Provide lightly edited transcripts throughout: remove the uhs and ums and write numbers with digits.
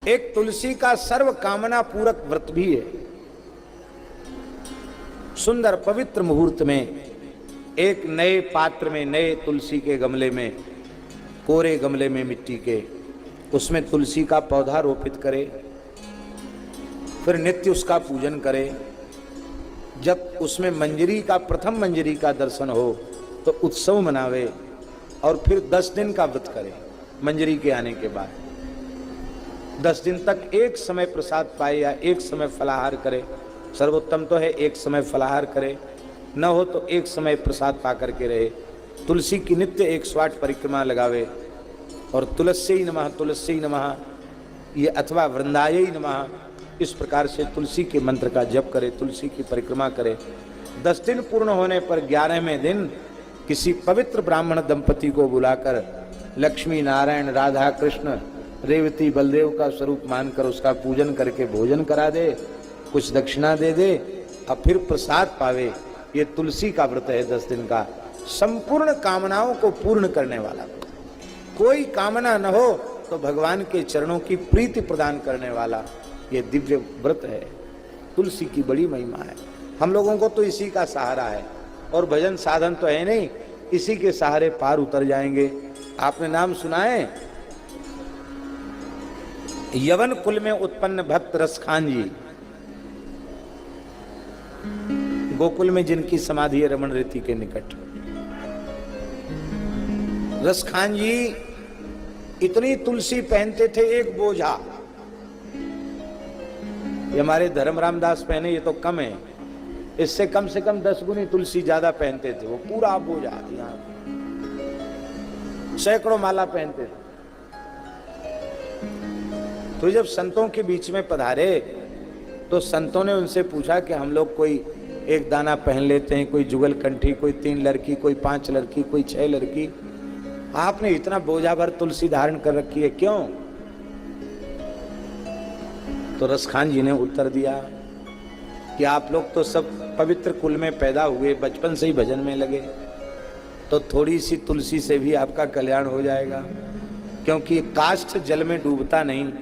एक तुलसी का सर्व कामना पूरक व्रत भी है। सुंदर पवित्र मुहूर्त में एक नए पात्र में, नए तुलसी के गमले में, कोरे गमले में मिट्टी के, उसमें तुलसी का पौधा रोपित करे, फिर नित्य उसका पूजन करे। जब उसमें मंजरी का, प्रथम मंजरी का दर्शन हो तो उत्सव मनावे और फिर 10 दिन का व्रत करे। मंजरी के आने के बाद 10 दिन तक एक समय प्रसाद पाए या एक समय फलाहार करे। सर्वोत्तम तो है एक समय फलाहार करे, न हो तो एक समय प्रसाद पा करके रहे। तुलसी की नित्य 108 परिक्रमा लगावे और तुलसी नमः, तुलसी नमः ये अथवा वृंदायै नमः, इस प्रकार से तुलसी के मंत्र का जप करे, तुलसी की परिक्रमा करे। 10 दिन पूर्ण होने पर 11वें दिन किसी पवित्र ब्राह्मण दंपति को बुलाकर लक्ष्मी नारायण राधा कृष्ण रेवती बलदेव का स्वरूप मानकर उसका पूजन करके भोजन करा दे, कुछ दक्षिणा दे दे और फिर प्रसाद पावे। ये तुलसी का व्रत है 10 दिन का, संपूर्ण कामनाओं को पूर्ण करने वाला। कोई कामना न हो तो भगवान के चरणों की प्रीति प्रदान करने वाला ये दिव्य व्रत है। तुलसी की बड़ी महिमा है। हम लोगों को तो इसी का सहारा है और भजन साधन तो है नहीं, इसी के सहारे पार उतर जाएंगे। आपने नाम सुना है यवन कुल में उत्पन्न भक्त रसखान जी, गोकुल में जिनकी समाधि है रमण रेती के निकट। रसखान जी इतनी तुलसी पहनते थे, एक बोझा। ये हमारे धर्म रामदास पहने ये तो कम है, इससे कम से कम 10 गुनी तुलसी ज्यादा पहनते थे। वो पूरा बोझा, यहाँ सैकड़ों माला पहनते थे। तो जब संतों के बीच में पधारे तो संतों ने उनसे पूछा कि हम लोग कोई एक दाना पहन लेते हैं, कोई जुगल कंठी, कोई 3 लड़की, कोई 5 लड़की, कोई 6 लड़की, आपने इतना बोझा भर तुलसी धारण कर रखी है, क्यों? तो रसखान जी ने उत्तर दिया कि आप लोग तो सब पवित्र कुल में पैदा हुए, बचपन से ही भजन में लगे, तो थोड़ी सी तुलसी से भी आपका कल्याण हो जाएगा। क्योंकि काष्ठ जल में डूबता नहीं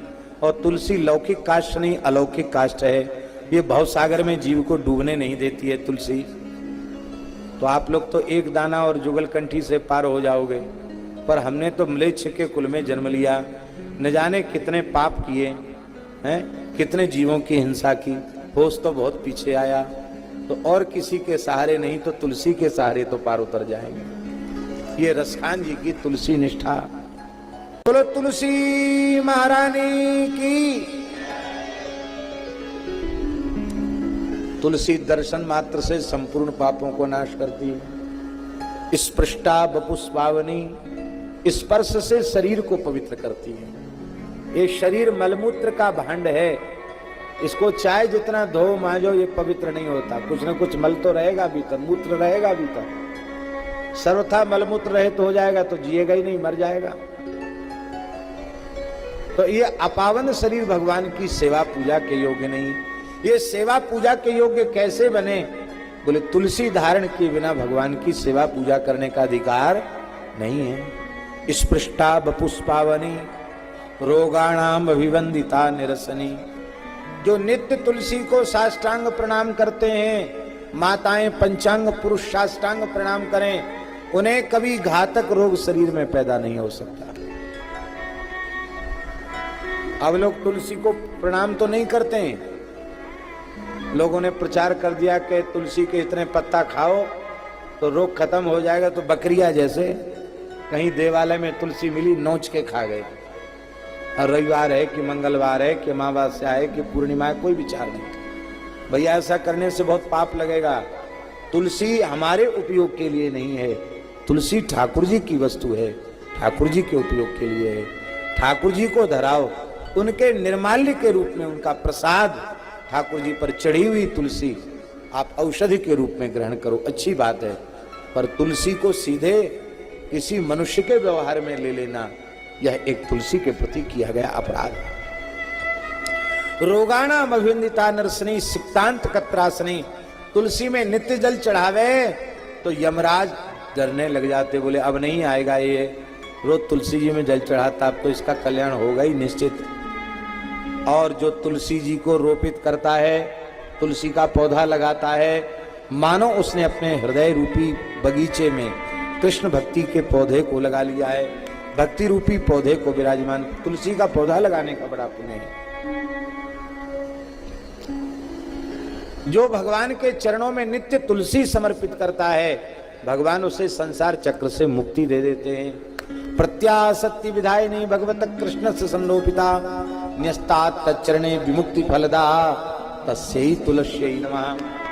और तुलसी लौकिक काष्ठ नहीं, अलौकिक काष्ठ है। ये भवसागर में जीव को डूबने नहीं देती है तुलसी। तो आप लोग तो एक दाना और जुगल कंठी से पार हो जाओगे, पर हमने तो म्लेच्छ के कुल में जन्म लिया, न जाने कितने पाप किए हैं, कितने जीवों की हिंसा की, होश तो बहुत पीछे आया। तो और किसी के सहारे नहीं तो तुलसी के सहारे तो पार उतर जाएंगे। ये रसखान जी की तुलसी निष्ठा। बोलो तुलसी महारानी की। तुलसी दर्शन मात्र से संपूर्ण पापों को नाश करती है। स्पृष्टा बपुष्पावनी, स्पर्श से शरीर को पवित्र करती है। ये शरीर मलमूत्र का भांड है, इसको चाहे जितना धो मांजो ये पवित्र नहीं होता। कुछ न कुछ मल तो रहेगा भीतर, मूत्र रहेगा भीतर। सर्वथा मलमूत्र रहित हो जाएगा तो जिएगा ही नहीं, मर जाएगा। तो ये अपावन शरीर भगवान की सेवा पूजा के योग्य नहीं। ये सेवा पूजा के योग्य कैसे बने? बोले तुलसी धारण के बिना भगवान की सेवा पूजा करने का अधिकार नहीं है। स्पृष्टा बपुष्पावनी रोगाणाम अभिवंदिता निरसनी। जो नित्य तुलसी को साष्टांग प्रणाम करते हैं, माताएं पंचांग पुरुष साष्टांग प्रणाम करें, उन्हें कभी घातक रोग शरीर में पैदा नहीं हो सकता। अब लोग तुलसी को प्रणाम तो नहीं करते हैं। लोगों ने प्रचार कर दिया कि तुलसी के इतने पत्ता खाओ तो रोग खत्म हो जाएगा। तो बकरियां जैसे कहीं देवालय में तुलसी मिली, नोच के खा गए। और रविवार है कि मंगलवार है कि अमावस्या है कि पूर्णिमा है, कोई विचार नहीं। भैया ऐसा करने से बहुत पाप लगेगा। तुलसी हमारे उपयोग के लिए नहीं है, तुलसी ठाकुर जी की वस्तु है, ठाकुर जी के उपयोग के लिए है। ठाकुर जी को धराओ, उनके निर्माल्य के रूप में उनका प्रसाद, ठाकुर जी पर चढ़ी हुई तुलसी आप औषधि के रूप में ग्रहण करो, अच्छी बात है। पर तुलसी को सीधे किसी मनुष्य के व्यवहार में ले लेना, यह एक तुलसी के प्रति किया गया अपराध। रोगाणाम अभिवंदिता नरसनी सिक्तांत कत्रासनी। तुलसी में नित्य जल चढ़ावे तो यमराज डरने लग जाते, बोले अब नहीं आएगा ये, रोज तुलसी जी में जल चढ़ाता, अब तो इसका कल्याण होगा ही निश्चित। और जो तुलसी जी को रोपित करता है, तुलसी का पौधा लगाता है, मानो उसने अपने हृदय रूपी बगीचे में कृष्ण भक्ति के पौधे को लगा लिया है। भक्ति रूपी पौधे को विराजमान, तुलसी का पौधा लगाने का बड़ा पुण्य है। जो भगवान के चरणों में नित्य तुलसी समर्पित करता है, भगवान उसे संसार चक्र से मुक्ति दे देते हैं। प्रत्यासक्ति विधायिनी भगवत कृष्ण से संरोपिता न्यस्तात तच्चरणे विमुक्ति फलदा तस्यै तुलस्यै नमः।